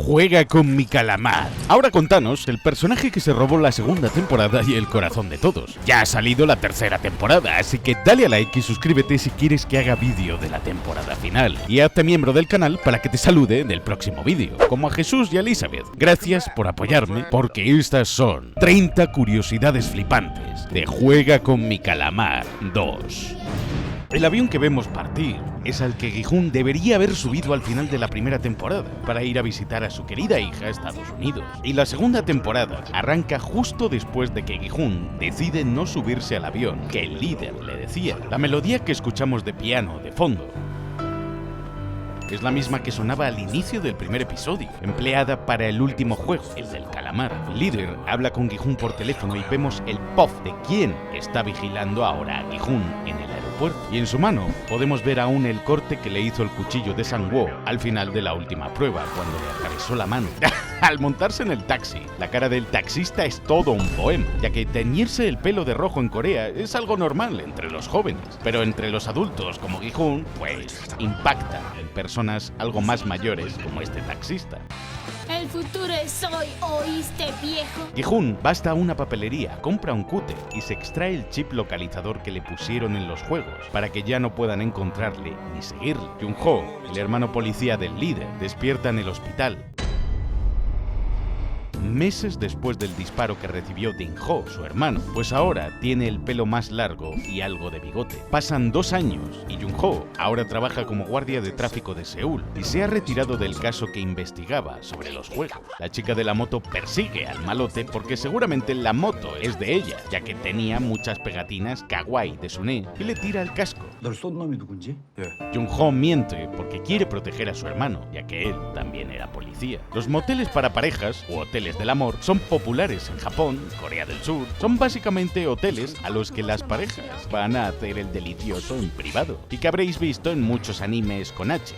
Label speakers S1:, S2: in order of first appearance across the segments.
S1: Juega con mi calamar. Ahora contanos el personaje que se robó la segunda temporada y el corazón de todos. Ya ha salido la tercera temporada, así que dale a like y suscríbete si quieres que haga vídeo de la temporada final. Y hazte miembro del canal para que te salude en el próximo vídeo, como a Jesús y a Elizabeth. Gracias por apoyarme, porque estas son 30 curiosidades flipantes de Juega con mi calamar 2. El avión que vemos partir es al que Gi-hun debería haber subido al final de la primera temporada para ir a visitar a su querida hija a Estados Unidos. Y la segunda temporada arranca justo después de que Gi-hun decide no subirse al avión que el líder le decía. La melodía que escuchamos de piano de fondo es la misma que sonaba al inicio del primer episodio, empleada para el último juego, el del calamar. El líder habla con Gi-hun por teléfono y vemos el puff de quién está vigilando ahora a Gi-hun en el aeropuerto. Y en su mano podemos ver aún el corte que le hizo el cuchillo de Sang-woo al final de la última prueba, cuando le atravesó la mano. Al montarse en el taxi, la cara del taxista es todo un poema, ya que teñirse el pelo de rojo en Corea es algo normal entre los jóvenes, pero entre los adultos como Gi-hun, pues impacta en personas algo más mayores como este taxista.
S2: El futuro es hoy, ¿oíste, viejo?
S1: Gi-hun va hasta una papelería, compra un cúter y se extrae el chip localizador que le pusieron en los juegos para que ya no puedan encontrarle ni seguirle. Jung-ho, el hermano policía del líder, despierta en el hospital meses después del disparo que recibió Ding-ho, su hermano, pues ahora tiene el pelo más largo y algo de bigote. Pasan 2 años y Jung-ho ahora trabaja como guardia de tráfico de Seúl y se ha retirado del caso que investigaba sobre los juegos. La chica de la moto persigue al malote porque seguramente la moto es de ella, ya que tenía muchas pegatinas kawaii de Sune y le tira el casco. Jung-ho miente porque quiere proteger a su hermano, ya que él también era policía. Los moteles para parejas u hoteles del amor son populares en Japón, Corea del Sur. Son básicamente hoteles a los que las parejas van a hacer el delicioso en privado y que habréis visto en muchos animes con H.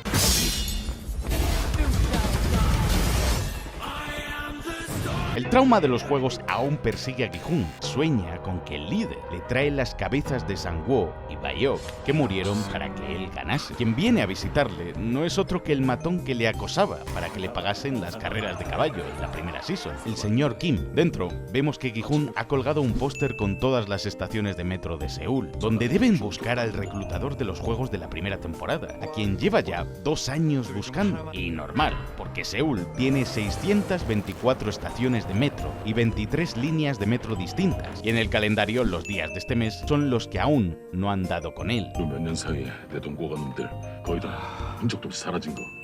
S1: El trauma de los juegos aún persigue a Gi-hun. Sueña con que el líder le trae las cabezas de Sang-woo y Bayeok, que murieron para que él ganase. Quien viene a visitarle no es otro que el matón que le acosaba para que le pagasen las carreras de caballo en la primera season, el señor Kim. Dentro vemos que Gi-hun ha colgado un póster con todas las estaciones de metro de Seúl, donde deben buscar al reclutador de los juegos de la primera temporada, a quien lleva ya 2 años buscando. Y normal, porque Seúl tiene 624 estaciones de metro y 23 líneas de metro distintas, y en el calendario los días de este mes son los que aún no han dado con él.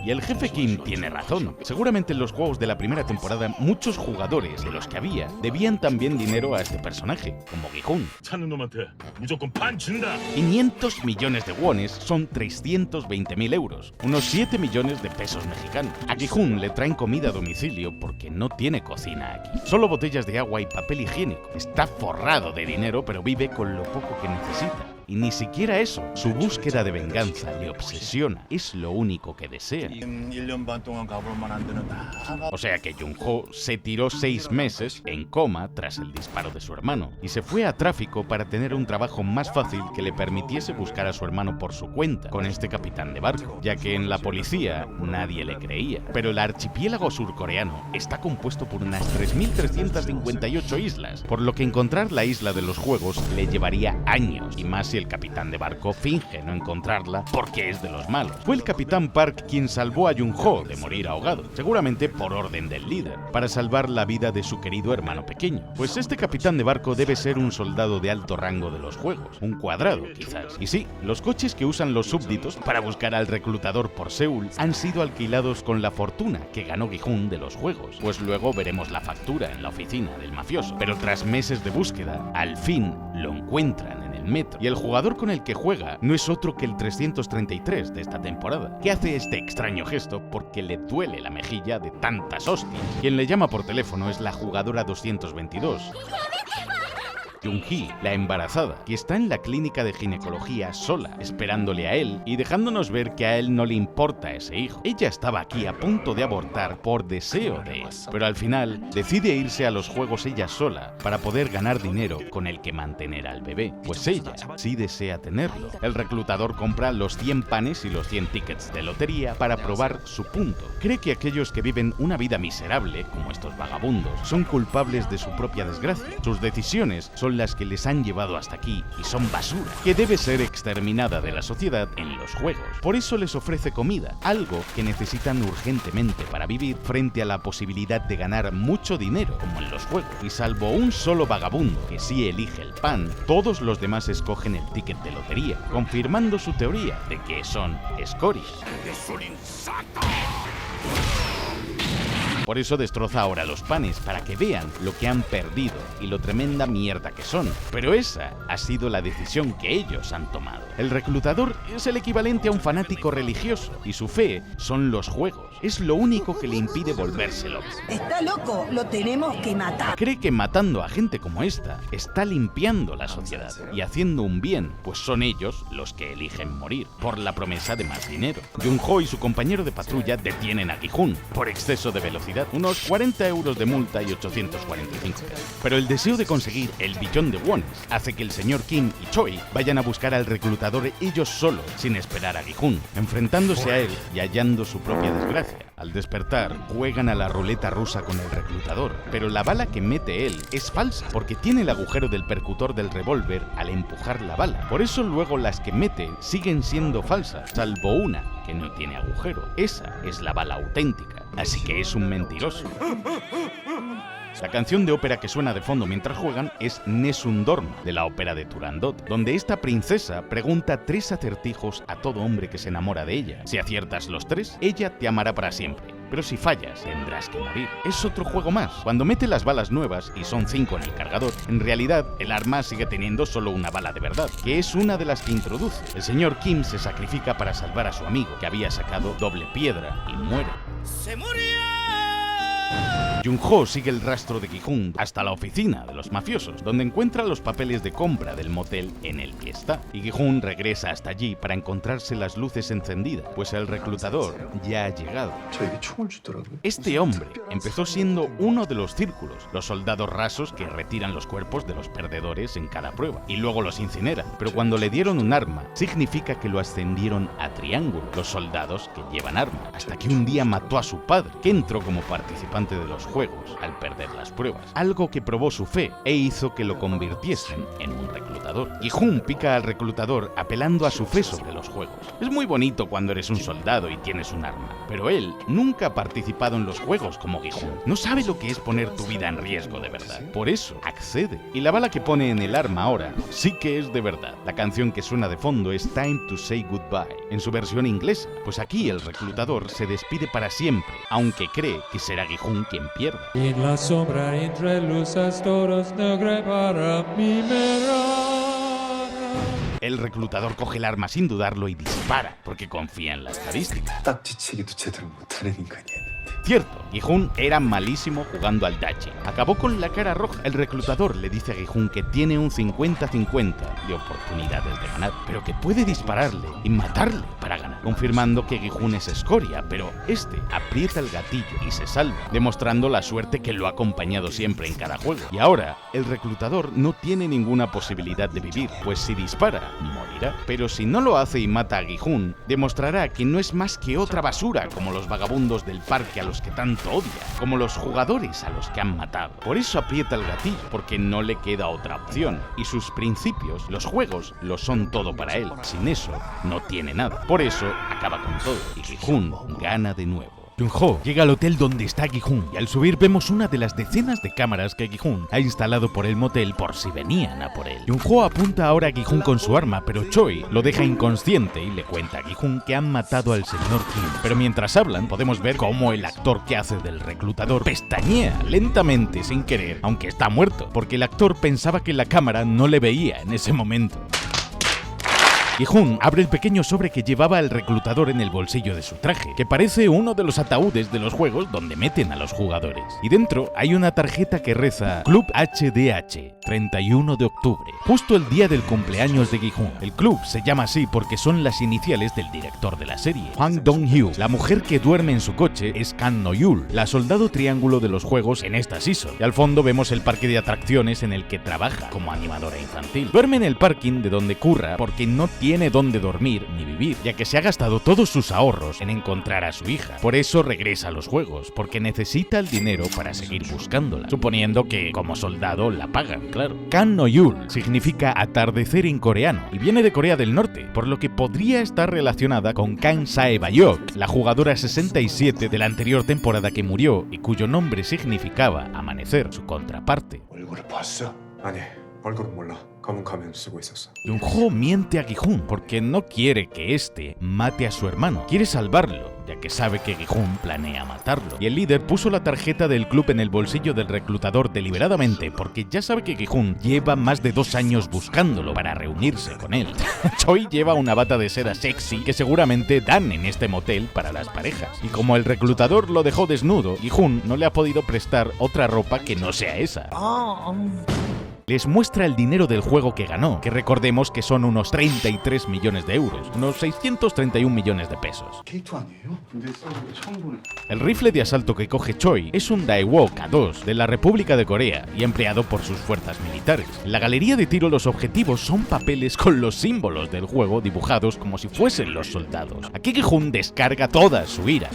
S1: Y el jefe Kim tiene razón. Seguramente en los juegos de la primera temporada muchos jugadores de los que había debían también dinero a este personaje, como Gi-hun. 500 millones de wones son 320.000 euros, unos 7 millones de pesos mexicanos. A Gi-hun le traen comida a domicilio porque no tiene cocina aquí. Solo botellas de agua y papel higiénico. Está forrado de dinero, pero vive con lo poco que necesita. Y ni siquiera eso. Su búsqueda de venganza le obsesiona. Es lo único que desea. O sea que Jung-ho se tiró 6 meses en coma tras el disparo de su hermano y se fue a tráfico para tener un trabajo más fácil que le permitiese buscar a su hermano por su cuenta con este capitán de barco, ya que en la policía nadie le creía. Pero el archipiélago surcoreano está compuesto por unas 3.358 islas, por lo que encontrar la isla de los juegos le llevaría años, y más si el capitán de barco finge no encontrarla porque es de los malos. Fue el capitán Park quien salvó a Jung-ho de morir ahogado, seguramente por orden del líder, para salvar la vida de su querido hermano pequeño. Pues este capitán de barco debe ser un soldado de alto rango de los juegos, un cuadrado quizás. Y sí, los coches que usan los súbditos para buscar al reclutador por Seúl han sido alquilados con la fortuna que ganó Gi-hun de los juegos, pues luego veremos la factura en la oficina del mafioso. Pero tras meses de búsqueda, al fin lo encuentran en el metro, y el jugador con el que juega no es otro que el 333 de esta temporada, que hace este extraño gesto porque le duele la mejilla de tantas hostias. Quien le llama por teléfono es la jugadora 222. Jung-hee, la embarazada, que está en la clínica de ginecología sola, esperándole a él y dejándonos ver que a él no le importa ese hijo. Ella estaba aquí a punto de abortar por deseo de él, pero al final decide irse a los juegos ella sola para poder ganar dinero con el que mantener al bebé, pues ella sí desea tenerlo. El reclutador compra los 100 panes y los 100 tickets de lotería para probar su punto. Cree que aquellos que viven una vida miserable, como estos vagabundos, son culpables de su propia desgracia. Sus decisiones son las que les han llevado hasta aquí y son basura, que debe ser exterminada de la sociedad en los juegos. Por eso les ofrece comida, algo que necesitan urgentemente para vivir frente a la posibilidad de ganar mucho dinero, como en los juegos. Y salvo un solo vagabundo que sí elige el pan, todos los demás escogen el ticket de lotería, confirmando su teoría de que son escoria. ¡Es un insecto! Por eso destroza ahora los panes, para que vean lo que han perdido y lo tremenda mierda que son. Pero esa ha sido la decisión que ellos han tomado. El reclutador es el equivalente a un fanático religioso, y su fe son los juegos. Es lo único que le impide volverse loco.
S3: Está loco, lo tenemos que matar.
S1: Cree que matando a gente como esta está limpiando la sociedad y haciendo un bien, pues son ellos los que eligen morir, por la promesa de más dinero. Jung-ho y su compañero de patrulla detienen a Gi-hun por exceso de velocidad, unos 40 euros de multa y 845 pesos. Pero el deseo de conseguir el billón de wones hace que el señor Kim y Choi vayan a buscar al reclutador ellos solos, sin esperar a Gi-hun, enfrentándose a él y hallando su propia desgracia. Al despertar, juegan a la ruleta rusa con el reclutador, pero la bala que mete él es falsa, porque tiene el agujero del percutor del revólver al empujar la bala. Por eso luego las que mete siguen siendo falsas, salvo una que no tiene agujero. Esa es la bala auténtica, así que es un mentiroso. La canción de ópera que suena de fondo mientras juegan es Nessun Dorma, de la ópera de Turandot, donde esta princesa pregunta 3 acertijos a todo hombre que se enamora de ella. Si aciertas los 3, ella te amará para siempre, pero si fallas, tendrás que morir. Es otro juego más. Cuando mete las balas nuevas, y son 5 en el cargador, en realidad el arma sigue teniendo solo una bala de verdad, que es una de las que introduce. El señor Kim se sacrifica para salvar a su amigo, que había sacado doble piedra, y muere. ¡Se murió! Jung-ho sigue el rastro de Gi-hun hasta la oficina de los mafiosos, donde encuentra los papeles de compra del motel en el que está. Y Gi-hun regresa hasta allí para encontrarse las luces encendidas, pues el reclutador ya ha llegado. Este hombre empezó siendo uno de los círculos, los soldados rasos que retiran los cuerpos de los perdedores en cada prueba, y luego los incineran. Pero cuando le dieron un arma, significa que lo ascendieron a triángulo, los soldados que llevan arma, hasta que un día mató a su padre, que entró como participante de los juegos al perder las pruebas, algo que probó su fe e hizo que lo convirtiesen en un reclutador. Gi-hun pica al reclutador apelando a su fe sobre los juegos. Es muy bonito cuando eres un soldado y tienes un arma, pero él nunca ha participado en los juegos como Gi-hun. No sabe lo que es poner tu vida en riesgo de verdad. Por eso accede. Y la bala que pone en el arma ahora sí que es de verdad. La canción que suena de fondo es Time to Say Goodbye, en su versión inglesa, pues aquí el reclutador se despide para siempre, aunque cree que será Gi-hun quien pierda.
S4: En la sombra entre luces todos negre para mi mirada.
S1: El reclutador coge el arma sin dudarlo y dispara, porque confía en la estadística. Cierto, Gi-hun era malísimo jugando al dachi. Acabó con la cara roja. El reclutador le dice a Gi-hun que tiene un 50-50 de oportunidades de ganar, pero que puede dispararle y matarle para ganar, confirmando que Gi-hun es escoria, pero este aprieta el gatillo y se salva, demostrando la suerte que lo ha acompañado siempre en cada juego. Y ahora, el reclutador no tiene ninguna posibilidad de vivir, pues si dispara, morirá. Pero si no lo hace y mata a Gi-hun, demostrará que no es más que otra basura, como los vagabundos del parque a los que tanto odia, como los jugadores a los que han matado. Por eso aprieta el gatillo, porque no le queda otra opción, y sus principios, los juegos, lo son todo para él. Sin eso, no tiene nada. Por eso, acaba con todo, y Gi-hun gana de nuevo. Jung-ho llega al hotel donde está Gi-hun, y al subir vemos una de las decenas de cámaras que Gi-hun ha instalado por el motel por si venían a por él. Jung-ho apunta ahora a Gi-hun con su arma, pero Choi lo deja inconsciente y le cuenta a Gi-hun que han matado al señor Kim. Pero mientras hablan, podemos ver cómo el actor que hace del reclutador pestañea lentamente sin querer, aunque está muerto, porque el actor pensaba que la cámara no le veía en ese momento. Gi-hun abre el pequeño sobre que llevaba el reclutador en el bolsillo de su traje, que parece uno de los ataúdes de los juegos donde meten a los jugadores. Y dentro hay una tarjeta que reza Club HDH, 31 de octubre, justo el día del cumpleaños de Gi-hun. El club se llama así porque son las iniciales del director de la serie, Hwang Dong-hyu. La mujer que duerme en su coche es Kang No-yul, la soldado triángulo de los juegos en esta season. Y al fondo vemos el parque de atracciones en el que trabaja como animadora infantil. Duerme en el parking de donde curra porque no tiene dónde dormir ni vivir, ya que se ha gastado todos sus ahorros en encontrar a su hija. Por eso regresa a los juegos, porque necesita el dinero para seguir buscándola, suponiendo que como soldado la pagan, claro. Kang No-yul significa atardecer en coreano y viene de Corea del Norte, por lo que podría estar relacionada con Kang Sae-bayok, la jugadora 67 de la anterior temporada que murió y cuyo nombre significaba amanecer, su contraparte. Jung-ho miente a Gi-hun porque no quiere que este mate a su hermano. Quiere salvarlo, ya que sabe que Gi-hun planea matarlo. Y el líder puso la tarjeta del club en el bolsillo del reclutador deliberadamente porque ya sabe que Gi-hun lleva más de 2 años buscándolo para reunirse con él. Choi lleva una bata de seda sexy que seguramente dan en este motel para las parejas. Y como el reclutador lo dejó desnudo, Gi-hun no le ha podido prestar otra ropa que no sea esa. Les muestra el dinero del juego que ganó, que recordemos que son unos 33 millones de euros, unos 631 millones de pesos. El rifle de asalto que coge Choi es un Daewoo K2 de la República de Corea y empleado por sus fuerzas militares. En la galería de tiro los objetivos son papeles con los símbolos del juego dibujados como si fuesen los soldados. Aquí Gi-hun descarga toda su ira.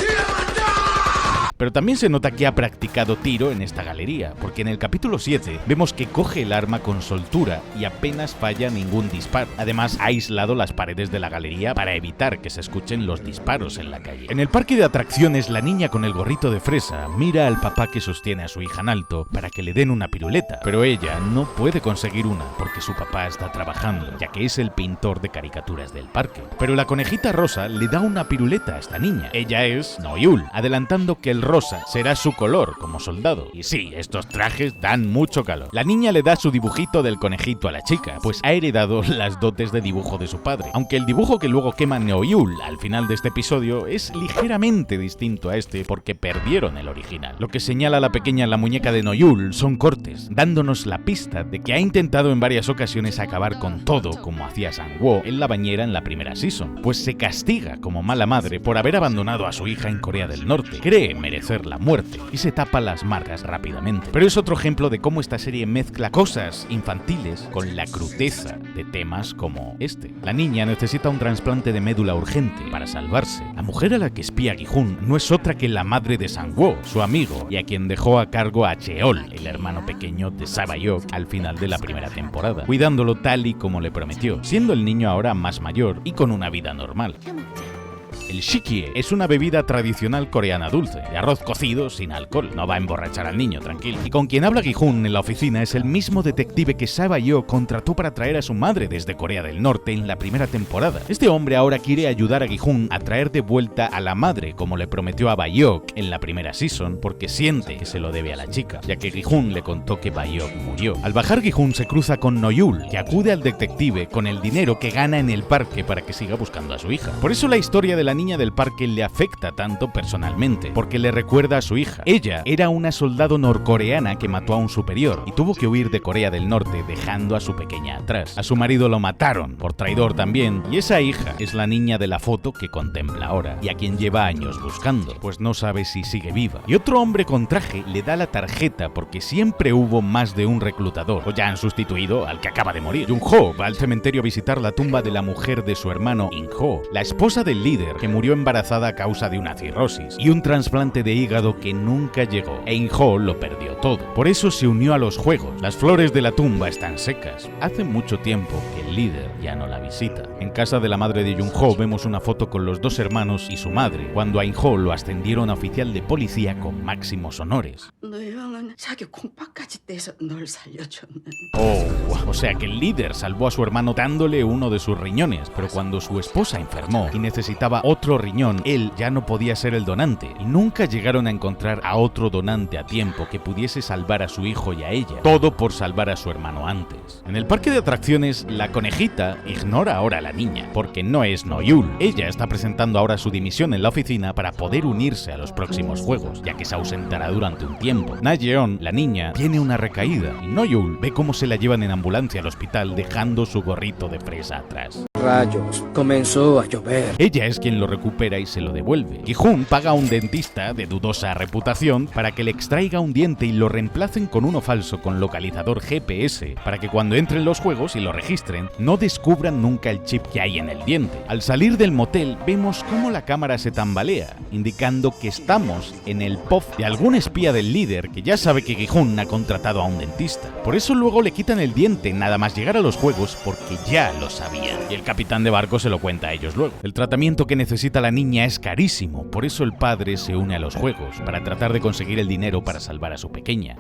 S1: Pero también se nota que ha practicado tiro en esta galería, porque en el capítulo 7 vemos que coge el arma con soltura y apenas falla ningún disparo. Además, ha aislado las paredes de la galería para evitar que se escuchen los disparos en la calle. En el parque de atracciones, la niña con el gorrito de fresa mira al papá que sostiene a su hija en alto para que le den una piruleta, pero ella no puede conseguir una porque su papá está trabajando, ya que es el pintor de caricaturas del parque. Pero la conejita rosa le da una piruleta a esta niña. Ella es No-yul, adelantando que el rosa será su color como soldado. Y sí, estos trajes dan mucho calor. La niña le da su dibujito del conejito a la chica, pues ha heredado las dotes de dibujo de su padre. Aunque el dibujo que luego quema No-yul al final de este episodio es ligeramente distinto a este porque perdieron el original. Lo que señala la pequeña en la muñeca de No-yul son cortes, dándonos la pista de que ha intentado en varias ocasiones acabar con todo como hacía Sang-woo en la bañera en la primera season, pues se castiga como mala madre por haber abandonado a su hija en Corea del Norte. Cree merecer la muerte y se tapa las margas rápidamente. Pero es otro ejemplo de cómo esta serie mezcla cosas infantiles con la crudeza de temas como este. La niña necesita un trasplante de médula urgente para salvarse. La mujer a la que espía Gi-hun no es otra que la madre de Sang-woo, su amigo, y a quien dejó a cargo a Cheol, el hermano pequeño de Sae-bayok, al final de la primera temporada, cuidándolo tal y como le prometió, siendo el niño ahora más mayor y con una vida normal. El shikie es una bebida tradicional coreana dulce, de arroz cocido sin alcohol. No va a emborrachar al niño, tranquilo. Y con quien habla Gi-hun en la oficina es el mismo detective que Sae-bayok contrató para traer a su madre desde Corea del Norte en la primera temporada. Este hombre ahora quiere ayudar a Gi-hun a traer de vuelta a la madre, como le prometió a Bayok en la primera season, porque siente que se lo debe a la chica, ya que Gi-hun le contó que Bayok murió. Al bajar, Gi-hun se cruza con No-yul, que acude al detective con el dinero que gana en el parque para que siga buscando a su hija. Por eso la historia de la niña del parque le afecta tanto personalmente, porque le recuerda a su hija. Ella era una soldado norcoreana que mató a un superior y tuvo que huir de Corea del Norte dejando a su pequeña atrás. A su marido lo mataron, por traidor también, y esa hija es la niña de la foto que contempla ahora y a quien lleva años buscando, pues no sabe si sigue viva. Y otro hombre con traje le da la tarjeta porque siempre hubo más de un reclutador, o ya han sustituido al que acaba de morir. Jung-ho va al cementerio a visitar la tumba de la mujer de su hermano In-ho, la esposa del líder que murió embarazada a causa de una cirrosis y un trasplante de hígado que nunca llegó, e In-ho lo perdió todo. Por eso se unió a los juegos. Las flores de la tumba están secas. Hace mucho tiempo que el líder ya no la visita. En casa de la madre de Jung-ho vemos una foto con los dos hermanos y su madre, cuando a In-ho lo ascendieron a oficial de policía con máximos honores. O sea que el líder salvó a su hermano dándole uno de sus riñones, pero cuando su esposa enfermó y necesitaba otro otro riñón, él ya no podía ser el donante, y nunca llegaron a encontrar a otro donante a tiempo que pudiese salvar a su hijo y a ella, todo por salvar a su hermano antes. En el parque de atracciones, la conejita ignora ahora a la niña, porque no es Noyul. Ella está presentando ahora su dimisión en la oficina para poder unirse a los próximos juegos, ya que se ausentará durante un tiempo. Na-yeon, la niña, tiene una recaída, y Noyul ve cómo se la llevan en ambulancia al hospital dejando su gorrito de fresa atrás.
S5: Rayos, comenzó a llover.
S1: Ella es quien lo recupera y se lo devuelve. Gi-hun paga a un dentista de dudosa reputación para que le extraiga un diente y lo reemplacen con uno falso con localizador GPS, para que cuando entren los juegos y lo registren, no descubran nunca el chip que hay en el diente. Al salir del motel, vemos cómo la cámara se tambalea, indicando que estamos en el POV de algún espía del líder que ya sabe que Gi-hun ha contratado a un dentista. Por eso luego le quitan el diente nada más llegar a los juegos, porque ya lo sabían. Y el capitán de barco se lo cuenta a ellos luego. El tratamiento que necesita la niña es carísimo, por eso el padre se une a los juegos, para tratar de conseguir el dinero para salvar a su pequeña.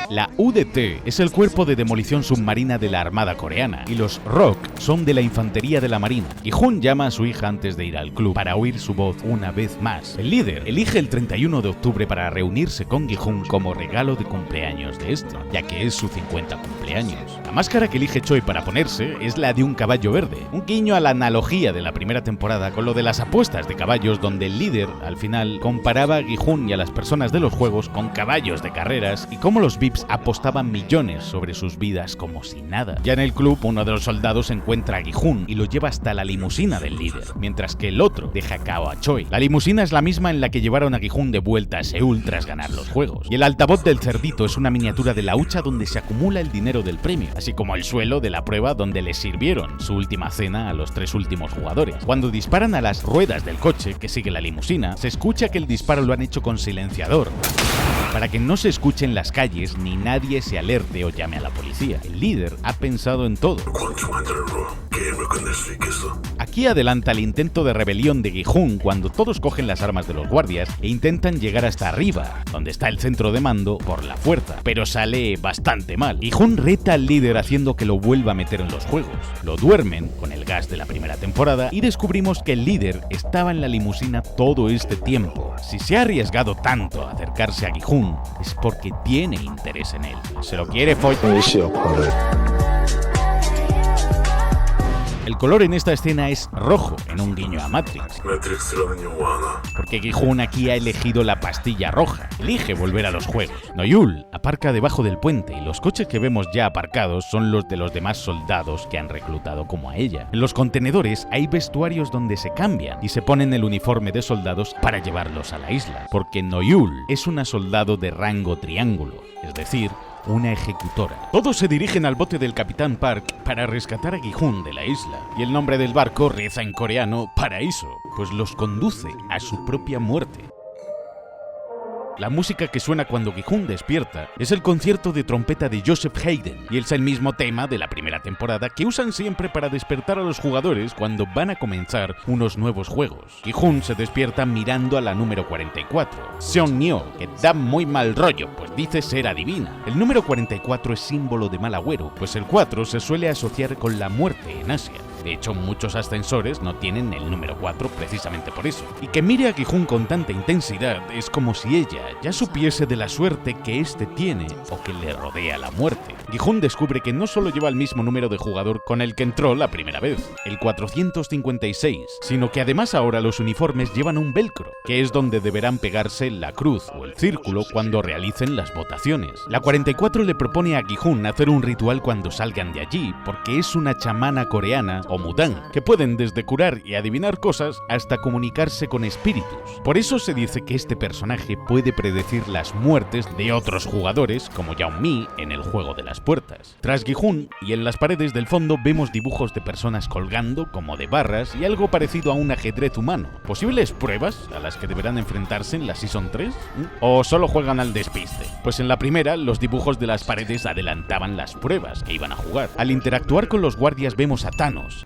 S1: La UDT es el cuerpo de demolición submarina de la Armada coreana y los ROK son de la Infantería de la Marina. Gi-hun llama a su hija antes de ir al club para oír su voz una vez más. El líder elige el 31 de octubre para reunirse con Gi-hun como regalo de cumpleaños de este, ya que es su 50 cumpleaños. La máscara que elige Choi para ponerse es la de un caballo verde, un guiño a la analogía de la primera temporada con lo de las apuestas de caballos, donde el líder al final comparaba a Gi-hun y a las personas de los juegos con caballos de carreras y cómo los VIPs apostaban millones sobre sus vidas como si nada. Ya en el club, uno de los soldados encuentra a Gi-hun y lo lleva hasta la limusina del líder, mientras que el otro deja cao a Choi. La limusina es la misma en la que llevaron a Gi-hun de vuelta a Seúl tras ganar los juegos. Y el altavoz del cerdito es una miniatura de la hucha donde se acumula el dinero del premio, así como el suelo de la prueba donde les sirvieron su última cena a los 3 últimos jugadores. Cuando disparan a las ruedas del coche que sigue la limusina, se escucha que el disparo lo han hecho con silenciador, para que no se escuche en las calles ni nadie se alerte o llame a la policía. El líder ha pensado en todo. Aquí adelanta el intento de rebelión de Gi-hun cuando todos cogen las armas de los guardias e intentan llegar hasta arriba, donde está el centro de mando, por la fuerza, pero sale bastante mal. Gi-hun reta al líder haciendo que lo vuelva a meter en los juegos. Lo duermen con el gas de la primera temporada y descubrimos que el líder estaba en la limusina todo este tiempo. Si se ha arriesgado tanto a acercarse a Gi-hun, es porque tiene interés en él. Se lo quiere follar. El color en esta escena es rojo, en un guiño a Matrix. Porque Gi-hun aquí ha elegido la pastilla roja. Elige volver a los juegos. Noyul aparca debajo del puente y los coches que vemos ya aparcados son los de los demás soldados que han reclutado como a ella. En los contenedores hay vestuarios donde se cambian y se ponen el uniforme de soldados para llevarlos a la isla. Porque Noyul es una soldado de rango triángulo, es decir, una ejecutora. Todos se dirigen al bote del Capitán Park para rescatar a Gi-hun de la isla, y el nombre del barco reza en coreano Paraíso, pues los conduce a su propia muerte. La música que suena cuando Gi-hun despierta es el concierto de trompeta de Joseph Haydn, y es el mismo tema de la primera temporada que usan siempre para despertar a los jugadores cuando van a comenzar unos nuevos juegos. Gi-hun se despierta mirando a la número 44, Seon-nyo, que da muy mal rollo, pues dice ser adivina. El número 44 es símbolo de mal agüero, pues el 4 se suele asociar con la muerte en Asia. De hecho, muchos ascensores no tienen el número 4 precisamente por eso. Y que mire a Gi-hun con tanta intensidad es como si ella ya supiese de la suerte que éste tiene o que le rodea la muerte. Gi-hun descubre que no solo lleva el mismo número de jugador con el que entró la primera vez, el 456, sino que además ahora los uniformes llevan un velcro, que es donde deberán pegarse la cruz o el círculo cuando realicen las votaciones. La 44 le propone a Gi-hun hacer un ritual cuando salgan de allí, porque es una chamana coreana o mudang, que pueden desde curar y adivinar cosas hasta comunicarse con espíritus. Por eso se dice que este personaje puede predecir las muertes de otros jugadores, como Yao Mi en el juego de las puertas. Tras Gi-hun y en las paredes del fondo vemos dibujos de personas colgando como de barras y algo parecido a un ajedrez humano. ¿Posibles pruebas a las que deberán enfrentarse en la Season 3? ¿O solo juegan al despiste? Pues en la primera, los dibujos de las paredes adelantaban las pruebas que iban a jugar. Al interactuar con los guardias vemos a Thanos,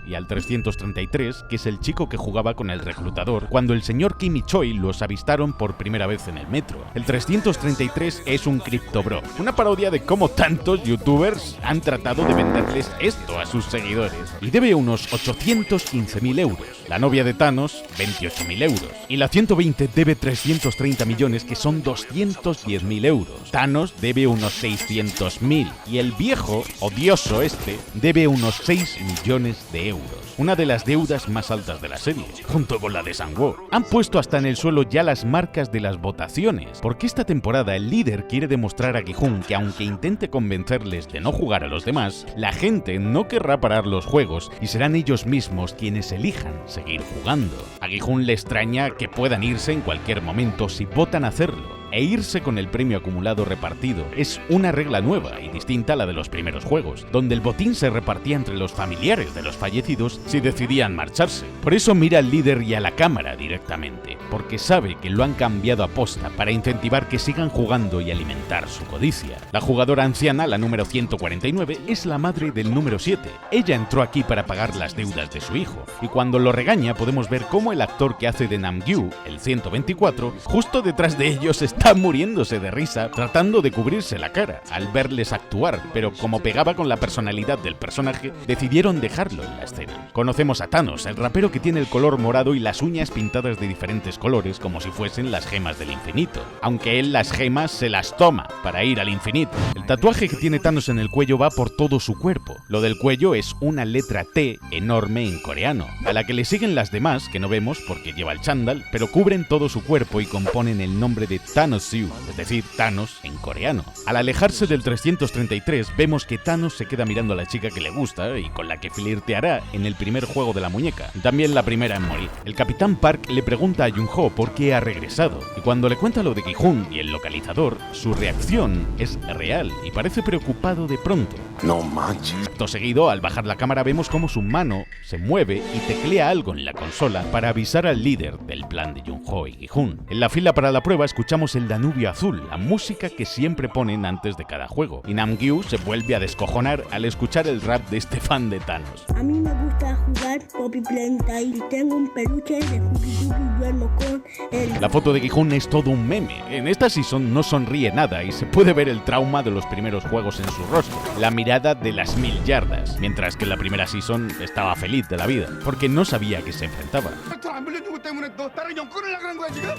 S1: y al 333, que es el chico que jugaba con el reclutador cuando el señor Kim y Choi los avistaron por primera vez en el metro. El 333 es un CryptoBro, una parodia de cómo tantos youtubers han tratado de venderles esto a sus seguidores, y debe unos 815.000 euros. La novia de Thanos, 28.000 euros. Y la 120 debe 330 millones, que son 210.000 euros. Thanos debe unos 600.000. Y el viejo, odioso este, debe unos 6 millones de euros. Una de las deudas más altas de la serie, junto con la de Sang-woo. Han puesto hasta en el suelo ya las marcas de las votaciones, porque esta temporada el líder quiere demostrar a Gi-hun que aunque intente convencerles de no jugar a los demás, la gente no querrá parar los juegos y serán ellos mismos quienes elijan seguir jugando. A Gi-hun le extraña que puedan irse en cualquier momento si votan hacerlo, e irse con el premio acumulado repartido. Es una regla nueva y distinta a la de los primeros juegos, donde el botín se repartía entre los familiares de los fallecidos si decidían marcharse. Por eso mira al líder y a la cámara directamente, porque sabe que lo han cambiado a posta para incentivar que sigan jugando y alimentar su codicia. La jugadora anciana, la número 149, es la madre del número 7. Ella entró aquí para pagar las deudas de su hijo, y cuando lo regaña podemos ver cómo el actor que hace de Nam-gyu, el 124, justo detrás de ellos está muriéndose de risa tratando de cubrirse la cara al verles actuar, pero como pegaba con la personalidad del personaje, decidieron dejarlo en la escena. Conocemos a Thanos, el rapero que tiene el color morado y las uñas pintadas de diferentes colores como si fuesen las gemas del infinito, aunque él las gemas se las toma para ir al infinito. El tatuaje que tiene Thanos en el cuello va por todo su cuerpo. Lo del cuello es una letra T enorme en coreano, a la que le siguen las demás que no vemos porque lleva el chándal, pero cubren todo su cuerpo y componen el nombre de Thanos-yu, es decir, Thanos en coreano. Al alejarse del 333 vemos que Thanos se queda mirando a la chica que le gusta y con la que flirteará en el primer juego de la muñeca, también la primera en morir. El Capitán Park le pregunta a Jung-ho por qué ha regresado, y cuando le cuenta lo de Gi-hun y el localizador, su reacción es real y parece preocupado de pronto.
S6: No manches.
S1: Acto seguido, al bajar la cámara vemos cómo su mano se mueve y teclea algo en la consola para avisar al líder del plan de Jung-ho y Gi-hun. En la fila para la prueba escuchamos el Danubio Azul, la música que siempre ponen antes de cada juego, y Nam-gyu se vuelve a descojonar al escuchar el rap de este fan de Thanos.
S7: A mí me gusta jugar Poppy Playtime y tengo un peluche de Scooby-Doo y duermo con él.
S1: La foto de Gi-hun es todo un meme. En esta season no sonríe nada y se puede ver el trauma de los primeros juegos en su rostro, la mirada de las 1000 yardas, mientras que en la primera season estaba feliz de la vida, porque no sabía a qué se enfrentaba.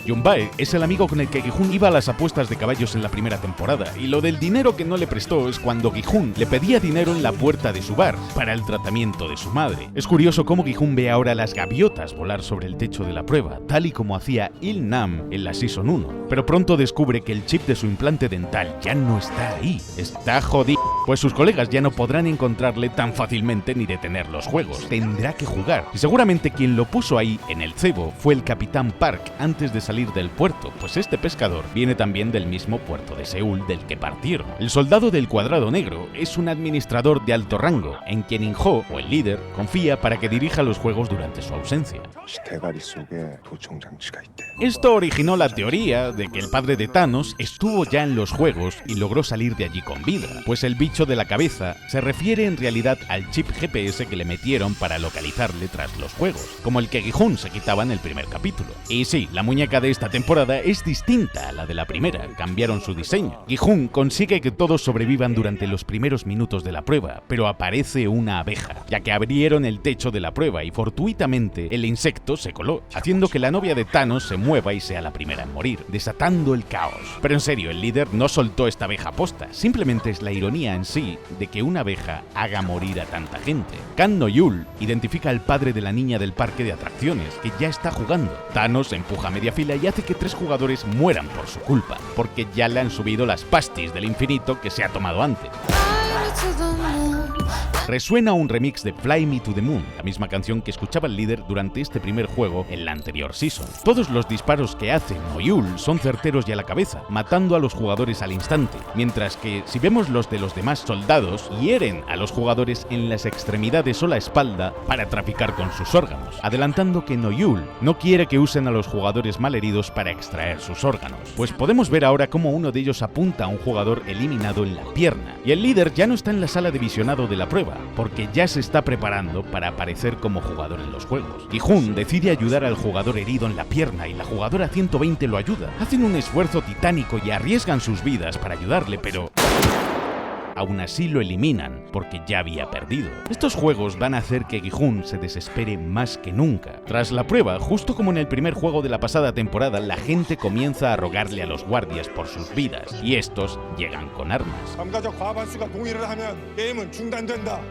S1: Yunbae es el amigo con el que Gi-hun iba a las apuestas de caballos en la primera temporada, y lo del dinero que no le prestó es cuando Gi-hun le pedía dinero en la puerta de su bar para el tratamiento de su madre. Es curioso cómo Gi-hun ve ahora las gaviotas volar sobre el techo de la prueba, tal y como hacía Il-nam en la Season 1, pero pronto descubre que el chip de su implante dental ya no está ahí. Está jodido, pues sus colegas ya no podrán encontrarle tan fácilmente ni detener los juegos. Tendrá que jugar, y seguramente quien lo puso ahí en el cebo fue el Capitán Park antes de salir del puerto, pues este pescador viene también del mismo puerto de Seúl del que partieron. El soldado del cuadrado negro es un administrador de alto rango, en quien In-ho, o el líder, confía para que dirija los juegos durante su ausencia. Esto originó la teoría de que el padre de Thanos estuvo ya en los juegos y logró salir de allí con vida, pues el bicho de la cabeza se refiere en realidad al chip GPS que le metieron para localizarle tras los juegos, como el que Gi-hun se quitaba en el primer capítulo. Y sí, la muñeca de esta temporada es distinta a la de la primera, cambiaron su diseño. Gi-hun consigue que todos sobrevivan durante los primeros minutos de la prueba, pero aparece una abeja, ya que abrieron el techo de la prueba y fortuitamente el insecto se coló, haciendo que la novia de Thanos se mueva y sea la primera en morir, desatando el caos. Pero en serio, el líder no soltó esta abeja posta, simplemente es la ironía en sí de que una abeja haga morir a tanta gente. Kang No-yul identifica al padre de la niña del parque de atracciones, que ya está jugando. Thanos empuja a media fila y hace que 3 jugadores mueran por su culpa, porque ya le han subido las pastis del infinito que se ha tomado antes. Resuena un remix de Fly Me to the Moon, la misma canción que escuchaba el líder durante este primer juego en la anterior season. Todos los disparos que hace No-yul son certeros y a la cabeza, matando a los jugadores al instante, mientras que si vemos los de los demás soldados, hieren a los jugadores en las extremidades o la espalda para traficar con sus órganos, adelantando que No-yul no quiere que usen a los jugadores malheridos para extraer sus órganos, pues podemos ver ahora cómo uno de ellos apunta a un jugador eliminado en la pierna, y el líder ya no está en la sala de visionado de la prueba, porque ya se está preparando para aparecer como jugador en los juegos. Gi-hun decide ayudar al jugador herido en la pierna y la jugadora 120 lo ayuda. Hacen un esfuerzo titánico y arriesgan sus vidas para ayudarle, pero aún así lo eliminan, porque ya había perdido. Estos juegos van a hacer que Gi-hun se desespere más que nunca. Tras la prueba, justo como en el primer juego de la pasada temporada, la gente comienza a rogarle a los guardias por sus vidas, y estos llegan con armas.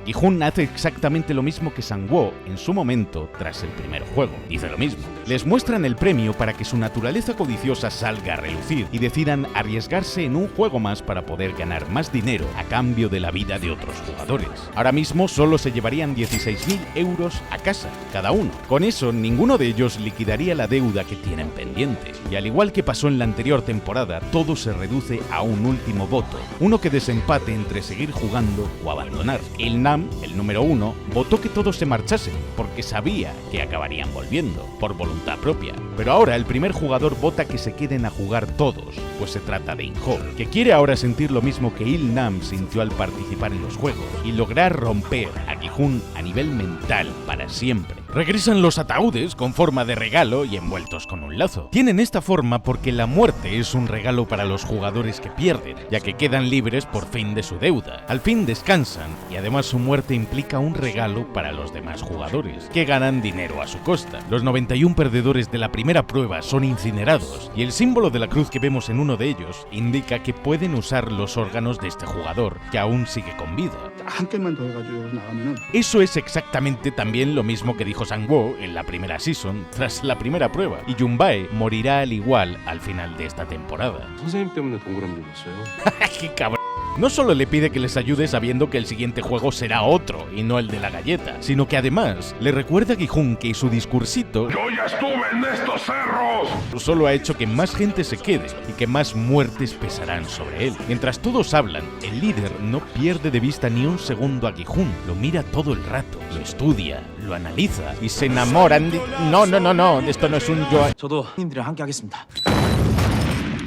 S1: Gi-hun hace exactamente lo mismo que Sang-woo en su momento tras el primer juego. Dice lo mismo. Les muestran el premio para que su naturaleza codiciosa salga a relucir y decidan arriesgarse en un juego más para poder ganar más dinero a cambio de la vida de otros jugadores. Ahora mismo solo se llevarían 16.000 euros a casa, cada uno. Con eso, ninguno de ellos liquidaría la deuda que tienen pendiente. Y al igual que pasó en la anterior temporada, todo se reduce a un último voto, uno que desempate entre seguir jugando o abandonar. Il-nam, el número 1, votó que todos se marchasen, porque sabía que acabarían volviendo, por voluntad propia. Pero ahora el primer jugador vota que se queden a jugar todos, pues se trata de In-ho, que quiere ahora sentir lo mismo que Il-nam sintió al participar en los juegos y lograr romper a Gi-hun a nivel mental para siempre. Regresan los ataúdes con forma de regalo y envueltos con un lazo. Tienen esta forma porque la muerte es un regalo para los jugadores que pierden, ya que quedan libres por fin de su deuda. Al fin descansan y además su muerte implica un regalo para los demás jugadores, que ganan dinero a su costa. Los 91 perdedores de la primera prueba son incinerados y el símbolo de la cruz que vemos en uno de ellos indica que pueden usar los órganos de este jugador, que aún sigue con vida. Eso es exactamente también lo mismo que dijo Sang-woo en la primera season, tras la primera prueba, y Yun-bae morirá al igual al final de esta temporada. ¡Qué cabrón! No solo le pide que les ayude sabiendo que el siguiente juego será otro y no el de la galleta, sino que además le recuerda a Gi-hun que su discursito "yo ya estuve en estos cerros" solo ha hecho que más gente se quede y que más muertes pesarán sobre él. Mientras todos hablan, el líder no pierde de vista ni un segundo a Gi-hun, lo mira todo el rato, lo estudia, lo analiza y se enamoran de... No, esto no es un yo...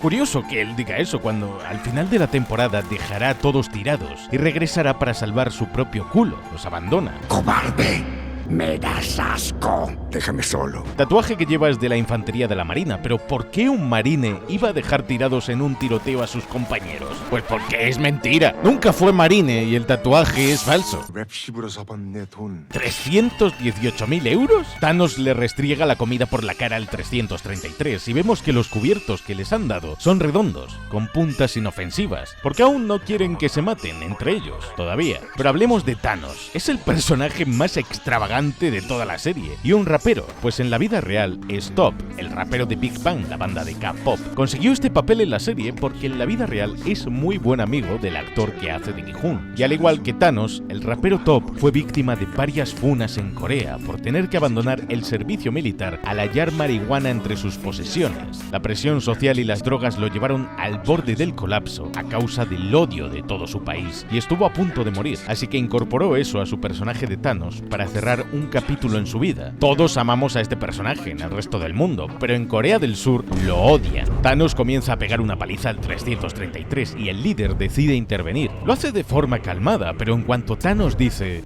S1: Curioso que él diga eso cuando al final de la temporada dejará a todos tirados y regresará para salvar su propio culo. Los abandona.
S6: ¡Cobarde! ¡Me das asco! Déjame solo.
S1: Tatuaje que lleva es de la infantería de la marina, pero ¿por qué un marine iba a dejar tirados en un tiroteo a sus compañeros? Pues porque es mentira. Nunca fue marine y el tatuaje es falso. 318.000 euros. Thanos le restriega la comida por la cara al 333 y vemos que los cubiertos que les han dado son redondos, con puntas inofensivas, porque aún no quieren que se maten entre ellos, todavía. Pero hablemos de Thanos. Es el personaje más extravagante de toda la serie y un rapero, pues en la vida real Stop, el rapero de Big Bang, la banda de K-pop, consiguió este papel en la serie porque en la vida real es muy buen amigo del actor que hace de Gi-hun. Y al igual que Thanos, el rapero Top fue víctima de varias funas en Corea por tener que abandonar el servicio militar al hallar marihuana entre sus posesiones. La presión social y las drogas lo llevaron al borde del colapso a causa del odio de todo su país y estuvo a punto de morir, así que incorporó eso a su personaje de Thanos para cerrar un capítulo en su vida. Todos amamos a este personaje en el resto del mundo, pero en Corea del Sur lo odian. Thanos comienza a pegar una paliza al 333 y el líder decide intervenir. Lo hace de forma calmada, pero en cuanto Thanos dice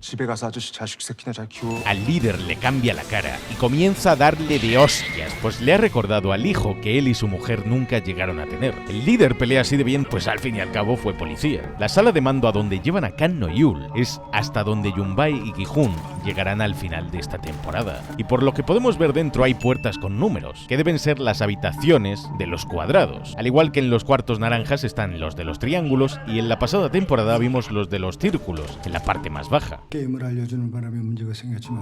S1: al líder le cambia la cara y comienza a darle de hostias, pues le ha recordado al hijo que él y su mujer nunca llegaron a tener. El líder pelea así de bien, pues al fin y al cabo fue policía. La sala de mando a donde llevan a Kang No-yul es hasta donde Yun-bae y Gi-hun llegarán al final de esta temporada. Y por lo que podemos ver dentro hay puertas con números, que deben ser las habitaciones de los cuadrados. Al igual que en los cuartos naranjas están los de los triángulos y en la pasada temporada vimos los de los círculos, en la parte más baja.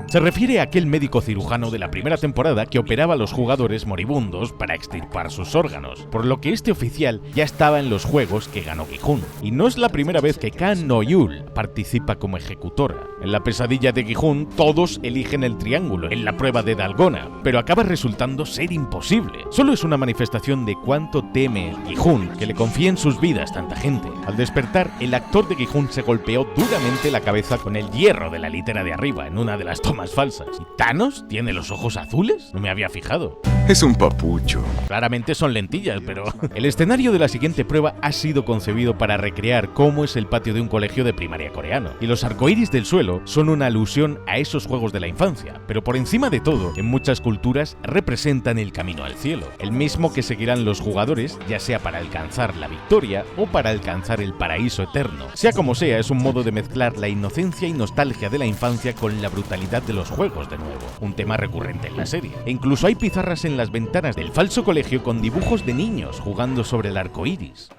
S1: Se refiere a aquel médico cirujano de la primera temporada que operaba a los jugadores moribundos para extirpar sus órganos, por lo que este oficial ya estaba en los juegos que ganó Gi-hun. Y no es la primera vez que Kang No-yul participa como ejecutora. En la pesadilla de Gi-hun, todo Todos eligen el triángulo en la prueba de Dalgona, pero acaba resultando ser imposible. Solo es una manifestación de cuánto teme Gi-hun que le confíen sus vidas tanta gente. Al despertar, el actor de Gi-hun se golpeó duramente la cabeza con el hierro de la litera de arriba en una de las tomas falsas. ¿Y Thanos tiene los ojos azules? No me había fijado.
S6: Es un papucho.
S1: Claramente son lentillas, pero el escenario de la siguiente prueba ha sido concebido para recrear cómo es el patio de un colegio de primaria coreano. Y los arcoíris del suelo son una alusión a esos juegos de la infancia, pero por encima de todo, en muchas culturas representan el camino al cielo, el mismo que seguirán los jugadores, ya sea para alcanzar la victoria o para alcanzar el paraíso eterno. Sea como sea, es un modo de mezclar la inocencia y nostalgia de la infancia con la brutalidad de los juegos de nuevo, un tema recurrente en la serie. E incluso hay pizarras en las ventanas del falso colegio con dibujos de niños jugando sobre el arco iris.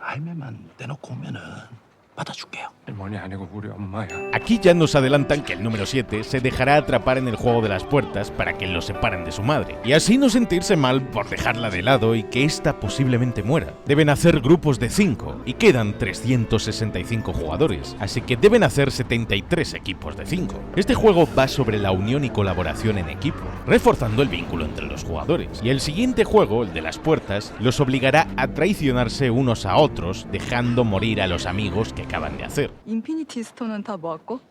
S1: Aquí ya nos adelantan que el número 7 se dejará atrapar en el juego de las puertas para que lo separen de su madre, y así no sentirse mal por dejarla de lado y que ésta posiblemente muera. Deben hacer grupos de 5 y quedan 365 jugadores, así que deben hacer 73 equipos de 5. Este juego va sobre la unión y colaboración en equipo, reforzando el vínculo entre los jugadores, y el siguiente juego, el de las puertas, los obligará a traicionarse unos a otros, dejando morir a los amigos que acaban de hacer.
S8: 인피니티 스톤은 다 모았고?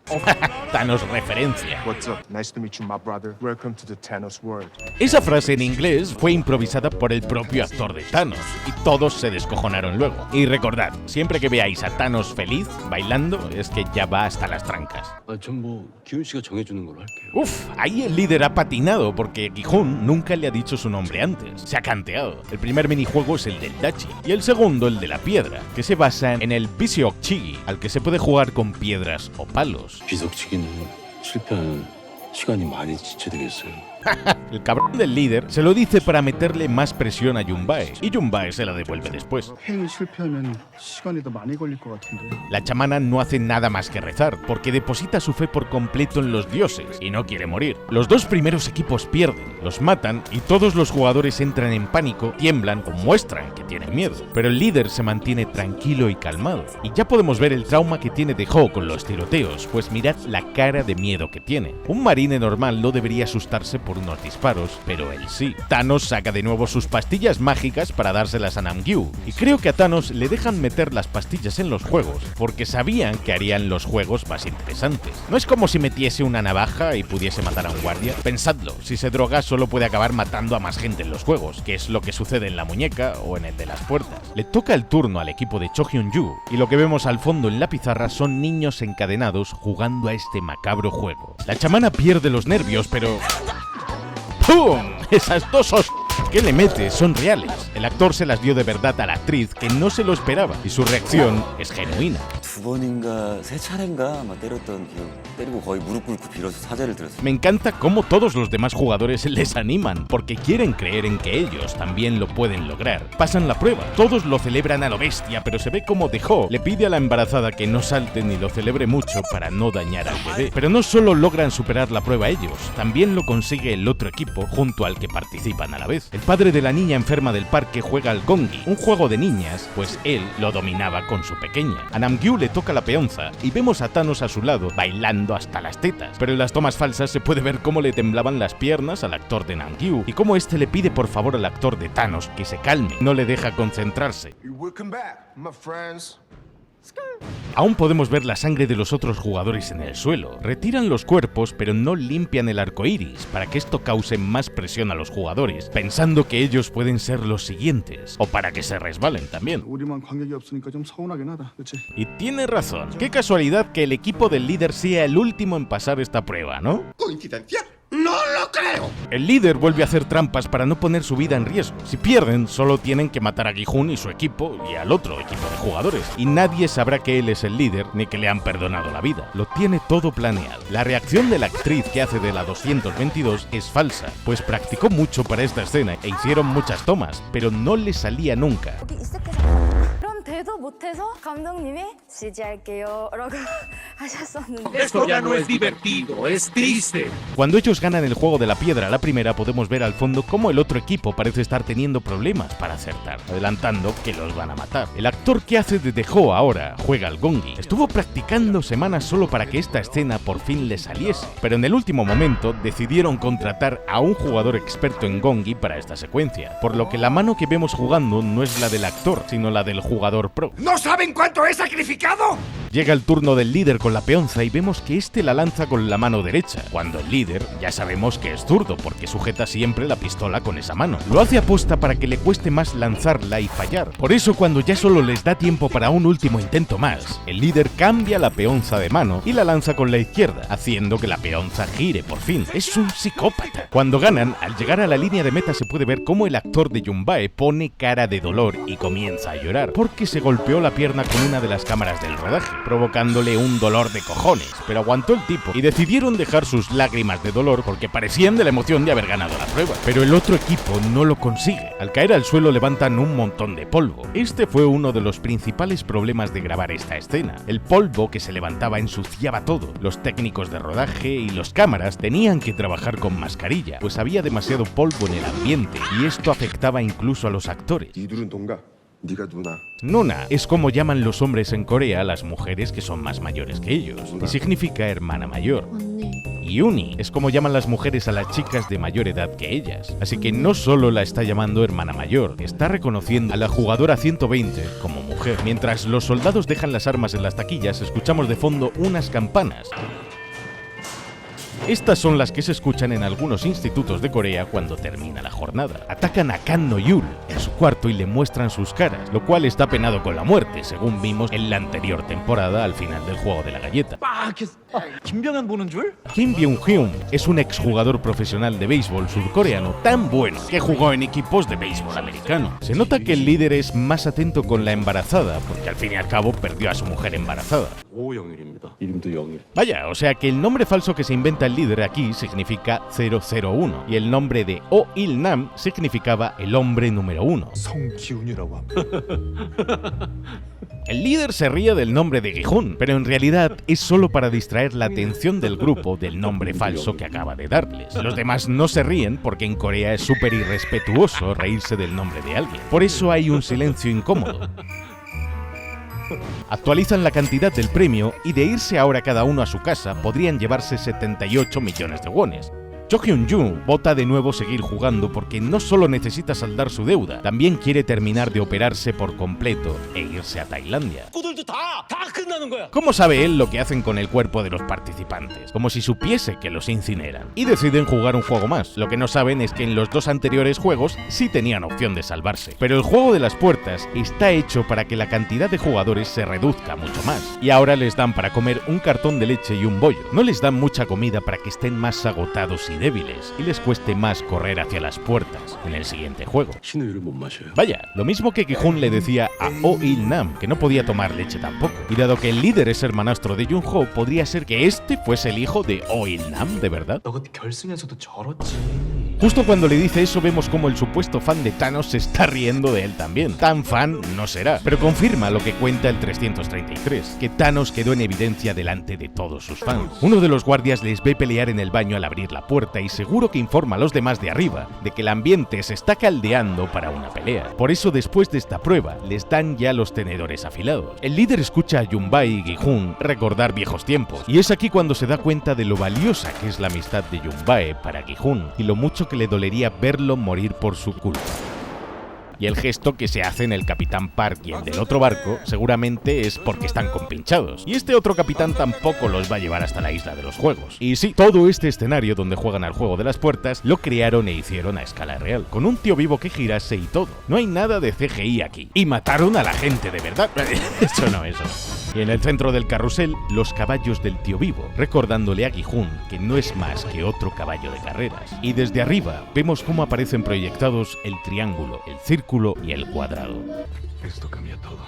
S1: Thanos referencia.
S9: What's up? Nice to meet you, my brother. Welcome to the Thanos world.
S1: Esa frase en inglés fue improvisada por el propio actor de Thanos y todos se descojonaron luego. Y recordad, siempre que veáis a Thanos feliz bailando es que ya va hasta las trancas. Uf, ahí el líder ha patinado porque Gi-hun nunca le ha dicho su nombre antes. Se ha canteado. El primer minijuego es el del Dachi y el segundo el de la piedra, que se basa en el Biseokchigi, al que se puede jugar con piedras o palos. El cabrón del líder se lo dice para meterle más presión a Yunbae, y Yunbae se la devuelve después. La chamana no hace nada más que rezar, porque deposita su fe por completo en los dioses y no quiere morir. Los dos primeros equipos pierden, los matan y todos los jugadores entran en pánico, tiemblan o muestran que tienen miedo. Pero el líder se mantiene tranquilo y calmado, y ya podemos ver el trauma que tiene De-ho con los tiroteos, pues mirad la cara de miedo que tiene. Un marine normal no debería asustarse por unos disparos, pero él sí. Thanos saca de nuevo sus pastillas mágicas para dárselas a Namgyu, y creo que a Thanos le dejan meter las pastillas en los juegos, porque sabían que harían los juegos más interesantes. No es como si metiese una navaja y pudiese matar a un guardia. Pensadlo, si se droga solo puede acabar matando a más gente en los juegos, que es lo que sucede en la muñeca o en el de las puertas. Le toca el turno al equipo de Cho Hyun-ju, y lo que vemos al fondo en la pizarra son niños encadenados jugando a este macabro juego. La chamana pierde los nervios, pero... ¡pum! Esas dos que le mete son reales. El actor se las dio de verdad a la actriz, que no se lo esperaba, y su reacción es genuina. Me encanta cómo todos los demás jugadores les animan, porque quieren creer en que ellos también lo pueden lograr. Pasan la prueba, todos lo celebran a lo bestia, pero se ve como De-ho le pide a la embarazada que no salte ni lo celebre mucho para no dañar al bebé. Pero no solo logran superar la prueba ellos, también lo consigue el otro equipo junto al que participan a la vez. El padre de la niña enferma del parque juega al gongi, un juego de niñas, pues él lo dominaba con su pequeña. A Namgyu le toca la peonza y vemos a Thanos a su lado bailando hasta las tetas, pero en las tomas falsas se puede ver cómo le temblaban las piernas al actor de Namgyu y cómo este le pide por favor al actor de Thanos que se calme, no le deja concentrarse. Aún podemos ver la sangre de los otros jugadores en el suelo. Retiran los cuerpos, pero no limpian el arco iris para que esto cause más presión a los jugadores, pensando que ellos pueden ser los siguientes, o para que se resbalen también. Y tiene razón. Qué casualidad que el equipo del líder sea el último en pasar esta prueba, ¿no?
S6: ¿Coincidencia? ¡No lo creo!
S1: El líder vuelve a hacer trampas para no poner su vida en riesgo. Si pierden, solo tienen que matar a Gi-hun y su equipo y al otro equipo de jugadores. Y nadie sabrá que él es el líder ni que le han perdonado la vida. Lo tiene todo planeado. La reacción de la actriz que hace de la 222 es falsa, pues practicó mucho para esta escena e hicieron muchas tomas, pero no le salía nunca.
S8: 못해서 감독님이 지지할게요라고 하셨었는데.
S6: Esto ya no es divertido, es triste.
S1: Cuando ellos ganan el juego de la piedra a la primera, podemos ver al fondo cómo el otro equipo parece estar teniendo problemas para acertar, adelantando que los van a matar. El actor que hace de The-Ho ahora juega al gongi. Estuvo practicando semanas solo para que esta escena por fin le saliese, pero en el último momento decidieron contratar a un jugador experto en gongi para esta secuencia, por lo que la mano que vemos jugando no es la del actor, sino la del jugador pro.
S6: ¿No saben cuánto he sacrificado?
S1: Llega el turno del líder con la peonza y vemos que este la lanza con la mano derecha, cuando el líder ya sabemos que es zurdo porque sujeta siempre la pistola con esa mano. Lo hace aposta para que le cueste más lanzarla y fallar. Por eso cuando ya solo les da tiempo para un último intento más, el líder cambia la peonza de mano y la lanza con la izquierda, haciendo que la peonza gire por fin. Es un psicópata. Cuando ganan, al llegar a la línea de meta se puede ver cómo el actor de Yun-Bae pone cara de dolor y comienza a llorar, porque se golpeó la pierna con una de las cámaras del rodaje, provocándole un dolor de cojones, pero aguantó el tipo y decidieron dejar sus lágrimas de dolor porque parecían de la emoción de haber ganado la prueba. Pero el otro equipo no lo consigue. Al caer al suelo levantan un montón de polvo. Este fue uno de los principales problemas de grabar esta escena. El polvo que se levantaba ensuciaba todo. Los técnicos de rodaje y los cámaras tenían que trabajar con mascarilla, pues había demasiado polvo en el ambiente y esto afectaba incluso a los actores. Nuna es como llaman los hombres en Corea a las mujeres que son más mayores que ellos, y significa hermana mayor. Y Uni es como llaman las mujeres a las chicas de mayor edad que ellas, así que no solo la está llamando hermana mayor, está reconociendo a la jugadora 120 como mujer. Mientras los soldados dejan las armas en las taquillas, escuchamos de fondo unas campanas. Estas son las que se escuchan en algunos institutos de Corea cuando termina la jornada. Atacan a Kan No-yul en su cuarto y le muestran sus caras, lo cual está penado con la muerte, según vimos en la anterior temporada al final del juego de la galleta. Kim Byung-hyun es un exjugador profesional de béisbol surcoreano tan bueno que jugó en equipos de béisbol americano. Se nota que el líder es más atento con la embarazada, porque al fin y al cabo perdió a su mujer embarazada. Vaya, o sea que el nombre falso que se inventa el líder aquí significa 001 y el nombre de Oh Il-nam significaba el hombre número 1. El líder se ríe del nombre de Gi-hun, pero en realidad es solo para distraer la atención del grupo del nombre falso que acaba de darles. Los demás no se ríen porque en Corea es súper irrespetuoso reírse del nombre de alguien. Por eso hay un silencio incómodo. Actualizan la cantidad del premio y de irse ahora cada uno a su casa podrían llevarse 78 millones de wones. Jo Hyun-jung vota de nuevo seguir jugando porque no solo necesita saldar su deuda, también quiere terminar de operarse por completo e irse a Tailandia. ¿Cómo sabe él lo que hacen con el cuerpo de los participantes? Como si supiese que los incineran. Y deciden jugar un juego más. Lo que no saben es que en los dos anteriores juegos sí tenían opción de salvarse. Pero el juego de las puertas está hecho para que la cantidad de jugadores se reduzca mucho más. Y ahora les dan para comer un cartón de leche y un bollo. No les dan mucha comida para que estén más agotados y débiles y les cueste más correr hacia las puertas en el siguiente juego. Vaya, lo mismo que Gi-hun le decía a Oh Il-nam, que no podía tomar leche tampoco. Y dado que el líder es hermanastro de Jun-ho, podría ser que este fuese el hijo de Oh Il-nam, ¿de verdad? Justo cuando le dice eso vemos como el supuesto fan de Thanos se está riendo de él también. Tan fan no será, pero confirma lo que cuenta el 333, que Thanos quedó en evidencia delante de todos sus fans. Uno de los guardias les ve pelear en el baño al abrir la puerta y seguro que informa a los demás de arriba de que el ambiente se está caldeando para una pelea. Por eso después de esta prueba les dan ya los tenedores afilados. El líder escucha a Yun-Bae y Gi-hun recordar viejos tiempos y es aquí cuando se da cuenta de lo valiosa que es la amistad de Yun-Bae para Gi-hun y lo mucho que le dolería verlo morir por su culpa. Y el gesto que se hace en el Capitán Park y el del otro barco seguramente es porque están compinchados. Y este otro capitán tampoco los va a llevar hasta la isla de los juegos. Y sí, todo este escenario donde juegan al juego de las puertas lo crearon e hicieron a escala real, con un tío vivo que girase y todo. No hay nada de CGI aquí. Y mataron a la gente de verdad. Eso no, eso. Y en el centro del carrusel, los caballos del tío vivo, recordándole a Gi-hun que no es más que otro caballo de carreras. Y desde arriba vemos cómo aparecen proyectados el triángulo, el círculo círculo y el cuadrado.
S9: Esto cambia todo.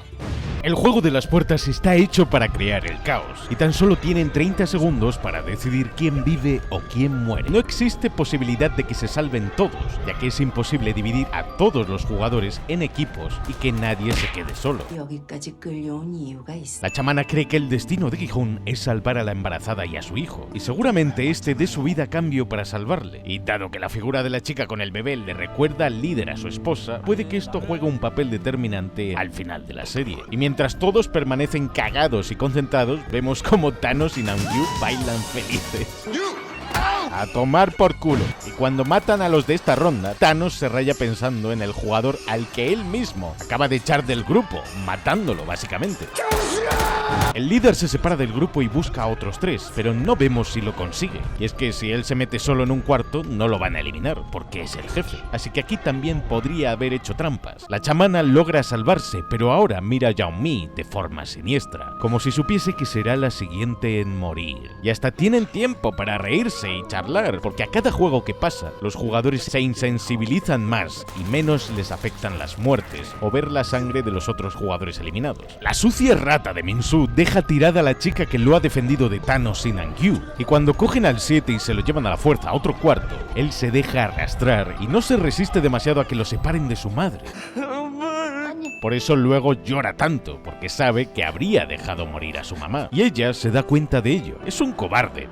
S1: El juego de las puertas está hecho para crear el caos, y tan solo tienen 30 segundos para decidir quién vive o quién muere. No existe posibilidad de que se salven todos, ya que es imposible dividir a todos los jugadores en equipos y que nadie se quede solo. La chamana cree que el destino de Gi-hun es salvar a la embarazada y a su hijo, y seguramente este dé su vida a cambio para salvarle. Y dado que la figura de la chica con el bebé le recuerda al líder a su esposa, puede que esto juegue un papel determinante al final de la serie. Y mientras todos permanecen cagados y concentrados, vemos como Thanos y Namgyu bailan felices. A tomar por culo. Y cuando matan a los de esta ronda, Thanos se raya pensando en el jugador al que él mismo acaba de echar del grupo, matándolo básicamente. El líder se separa del grupo y busca a otros 3, pero no vemos si lo consigue. Y es que si él se mete solo en un cuarto, no lo van a eliminar, porque es el jefe. Así que aquí también podría haber hecho trampas. La chamana logra salvarse, pero ahora mira a Yeonmi de forma siniestra, como si supiese que será la siguiente en morir. Y hasta tienen tiempo para reírse y charlar, porque a cada juego que pasa, los jugadores se insensibilizan más y menos les afectan las muertes o ver la sangre de los otros jugadores eliminados. La sucia rata de Min-Soo deja tirada a la chica que lo ha defendido de Thanos y Namgyu, y cuando cogen al 7 y se lo llevan a la fuerza a otro cuarto, él se deja arrastrar y no se resiste demasiado a que lo separen de su madre. Por eso luego llora tanto, porque sabe que habría dejado morir a su mamá, y ella se da cuenta de ello. Es un cobarde.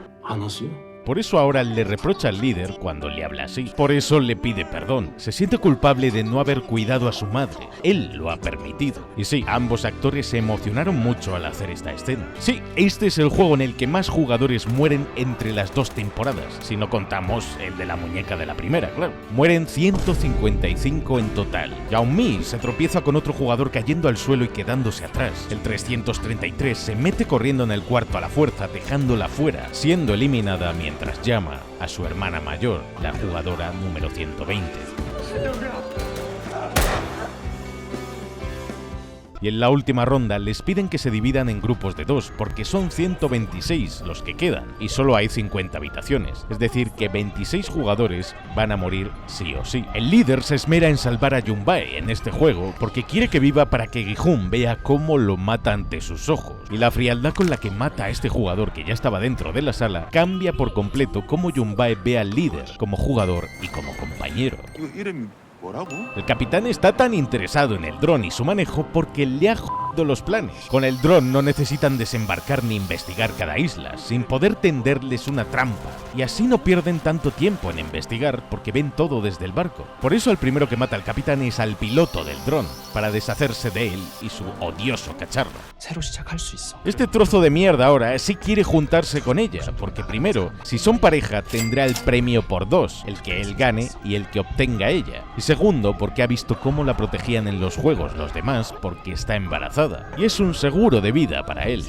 S1: Por eso ahora le reprocha al líder cuando le habla así. Por eso le pide perdón. Se siente culpable de no haber cuidado a su madre. Él lo ha permitido. Y sí, ambos actores se emocionaron mucho al hacer esta escena. Sí, este es el juego en el que más jugadores mueren entre las 2 temporadas, si no contamos el de la muñeca de la primera, claro. Mueren 155 en total. Yeonmi se tropieza con otro jugador cayendo al suelo y quedándose atrás. El 333 se mete corriendo en el cuarto a la fuerza, dejándola fuera, siendo eliminada mientras llama a su hermana mayor, la jugadora número 120. Y en la última ronda les piden que se dividan en grupos de 2, porque son 126 los que quedan, y solo hay 50 habitaciones, es decir que 26 jugadores van a morir sí o sí. El líder se esmera en salvar a Yunbae en este juego, porque quiere que viva para que Gi-hun vea cómo lo mata ante sus ojos, y la frialdad con la que mata a este jugador que ya estaba dentro de la sala cambia por completo cómo Yunbae ve al líder como jugador y como compañero. El capitán está tan interesado en el dron y su manejo porque le ha jodido los planes. Con el dron no necesitan desembarcar ni investigar cada isla, sin poder tenderles una trampa, y así no pierden tanto tiempo en investigar porque ven todo desde el barco. Por eso el primero que mata al capitán es al piloto del dron, para deshacerse de él y su odioso cacharro. Este trozo de mierda ahora sí quiere juntarse con ella, porque primero, si son pareja, tendrá el premio por 2, el que él gane y el que obtenga ella. Y segundo, porque ha visto cómo la protegían en los juegos los demás porque está embarazada, y es un seguro de vida para él.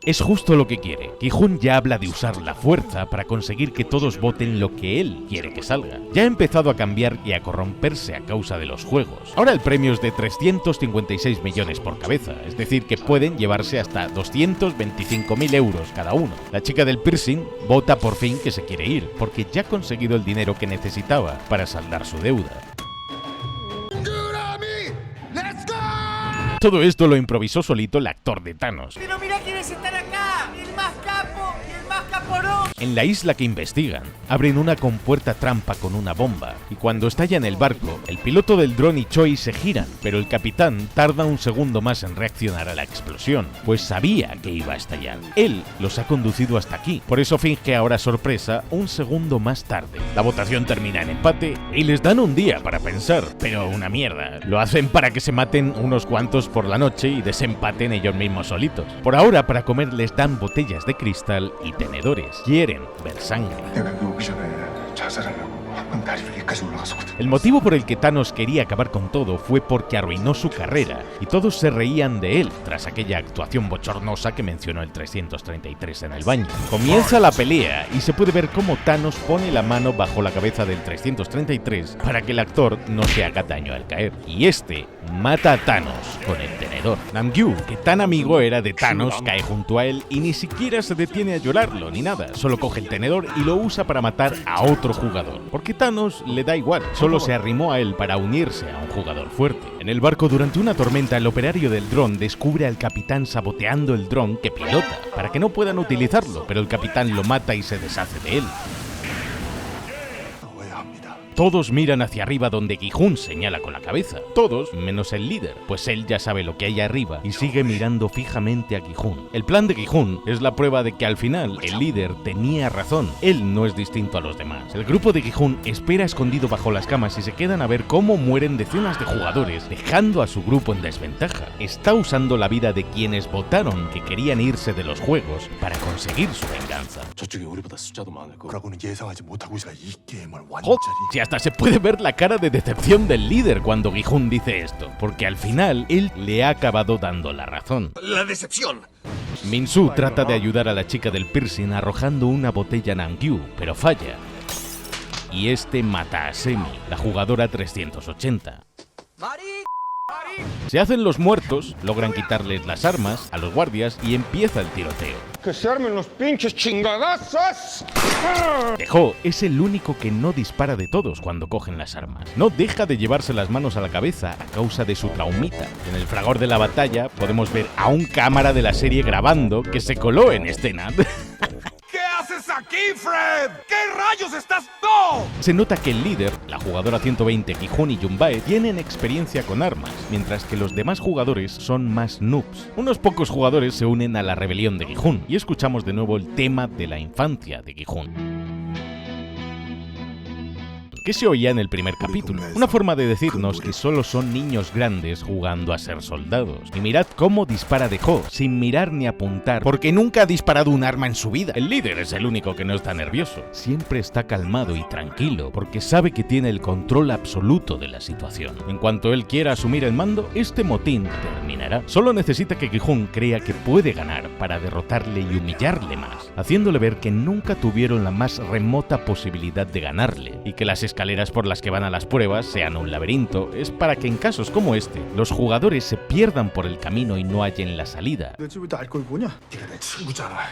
S1: Es justo lo que quiere. Gi-hun ya habla de usar la fuerza para conseguir que todos voten lo que él quiere que salga. Ya ha empezado a cambiar y a corromperse a causa de los juegos. Ahora el premio es de 356 millones por cabeza, es decir que pueden llevarse hasta 225.000 euros cada uno. La chica del piercing vota por fin que se quiere ir, porque ya ha conseguido el dinero que necesitaba para saldar su deuda. Todo esto lo improvisó solito el actor de Thanos.
S10: Pero mira quiénes están acá, el más capo y el más caporón.
S1: En la isla que investigan, abren una compuerta trampa con una bomba, y cuando estalla en el barco, el piloto del dron y Choi se giran, pero el capitán tarda un segundo más en reaccionar a la explosión, pues sabía que iba a estallar. Él los ha conducido hasta aquí, por eso finge ahora sorpresa un segundo más tarde. La votación termina en empate y les dan un día para pensar, pero una mierda. Lo hacen para que se maten unos cuantos por la noche y desempaten ellos mismos solitos. Por ahora, para comer les dan botellas de cristal y tenedores. Quieren ver sangre. El motivo por el que Thanos quería acabar con todo fue porque arruinó su carrera, y todos se reían de él tras aquella actuación bochornosa que mencionó el 333 en el baño. Comienza la pelea y se puede ver cómo Thanos pone la mano bajo la cabeza del 333 para que el actor no se haga daño al caer, y este mata a Thanos con el tenedor. Namgyu, que tan amigo era de Thanos, cae junto a él y ni siquiera se detiene a llorarlo ni nada, solo coge el tenedor y lo usa para matar a otro jugador, porque Thanos le da igual, solo se arrimó a él para unirse a un jugador fuerte. En el barco, durante una tormenta, el operario del dron descubre al capitán saboteando el dron que pilota, para que no puedan utilizarlo, pero el capitán lo mata y se deshace de él. Todos miran hacia arriba donde Gi-hun señala con la cabeza. Todos, menos el líder, pues él ya sabe lo que hay arriba y sigue mirando fijamente a Gi-hun. El plan de Gi-hun es la prueba de que al final el líder tenía razón. Él no es distinto a los demás. El grupo de Gi-hun espera escondido bajo las camas y se quedan a ver cómo mueren decenas de jugadores, dejando a su grupo en desventaja. Está usando la vida de quienes votaron que querían irse de los juegos para conseguir su venganza. Si hasta se puede ver la cara de decepción del líder cuando Gi-hun dice esto, porque al final él le ha acabado dando la razón.
S10: La decepción.
S1: Min-Soo trata de ayudar a la chica del piercing arrojando una botella Nangyu, pero falla. Y este mata a Semi, la jugadora 380. Se hacen los muertos, logran quitarles las armas a los guardias y empieza el tiroteo.
S10: ¡Que se armen los pinches chingadazos!
S1: Tae-ho es el único que no dispara de todos cuando cogen las armas. No deja de llevarse las manos a la cabeza a causa de su traumita. En el fragor de la batalla podemos ver a un cámara de la serie grabando que se coló en escena.
S10: ¿Qué haces aquí, Fred? ¿Qué rayos estás? ¡No!
S1: Se nota que el líder, la jugadora 120 Gi-hun y Jumbae, tienen experiencia con armas, mientras que los demás jugadores son más noobs. Unos pocos jugadores se unen a la rebelión de Gi-hun y escuchamos de nuevo el tema de la infancia de Gi-hun. ¿Qué se oía en el primer capítulo? Una forma de decirnos que solo son niños grandes jugando a ser soldados. Y mirad cómo dispara Tae-ho, sin mirar ni apuntar, porque nunca ha disparado un arma en su vida. El líder es el único que no está nervioso. Siempre está calmado y tranquilo, porque sabe que tiene el control absoluto de la situación. En cuanto él quiera asumir el mando, este motín terminará. Solo necesita que Gi-hun crea que puede ganar para derrotarle y humillarle más, haciéndole ver que nunca tuvieron la más remota posibilidad de ganarle, y que las escaleras por las que van a las pruebas sean un laberinto, es para que en casos como este, los jugadores se pierdan por el camino y no hallen la salida.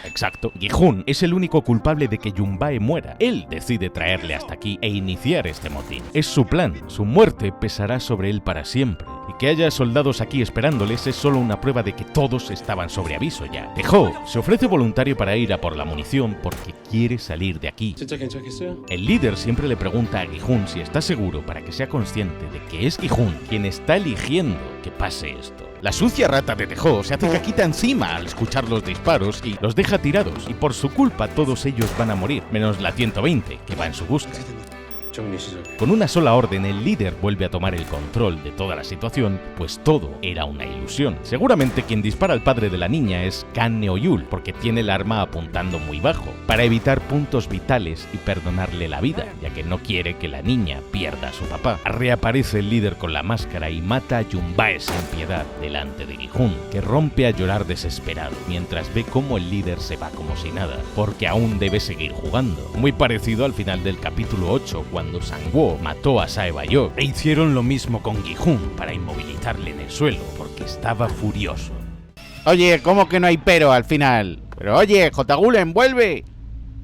S1: Exacto. Gi-hun es el único culpable de que Jumbae muera. Él decide traerle hasta aquí e iniciar este motín. Es su plan. Su muerte pesará sobre él para siempre. Y que haya soldados aquí esperándoles es solo una prueba de que todos estaban sobre aviso ya. Tae-ho se ofrece voluntario para ir a por la munición porque quiere salir de aquí. El líder siempre le pregunta a Gi-hun si está seguro para que sea consciente de que es Gi-hun quien está eligiendo que pase esto. La sucia rata de Tae-ho se hace caquita encima al escuchar los disparos y los deja tirados, y por su culpa todos ellos van a morir, menos la 120 que va en su busca. Con una sola orden, el líder vuelve a tomar el control de toda la situación, pues todo era una ilusión. Seguramente quien dispara al padre de la niña es Kan Neo-yul, porque tiene el arma apuntando muy bajo, para evitar puntos vitales y perdonarle la vida, ya que no quiere que la niña pierda a su papá. Reaparece el líder con la máscara y mata a Jumbae sin piedad delante de Gi-hun, que rompe a llorar desesperado, mientras ve cómo el líder se va como si nada, porque aún debe seguir jugando. Muy parecido al final del capítulo 8, cuando Sang-woo mató a Sae-Bayo, e hicieron lo mismo con Gi-hun para inmovilizarle en el suelo porque estaba furioso. Oye, ¿cómo que no hay pero al final? Pero oye, J-Gulen, vuelve.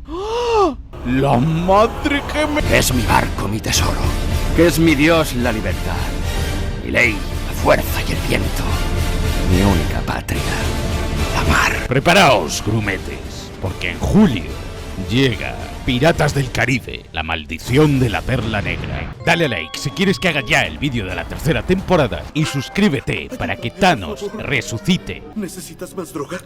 S1: ¡Oh! ¡La madre que me...
S6: Que es mi barco, mi tesoro. Que es mi Dios, la libertad. Mi ley, la fuerza y el viento. Mi única patria, la mar.
S1: Preparaos, grumetes, porque en julio llega Piratas del Caribe, la maldición de la perla negra. Dale a like si quieres que haga ya el vídeo de la tercera temporada y suscríbete para que Thanos resucite.
S10: ¿Necesitas más droga?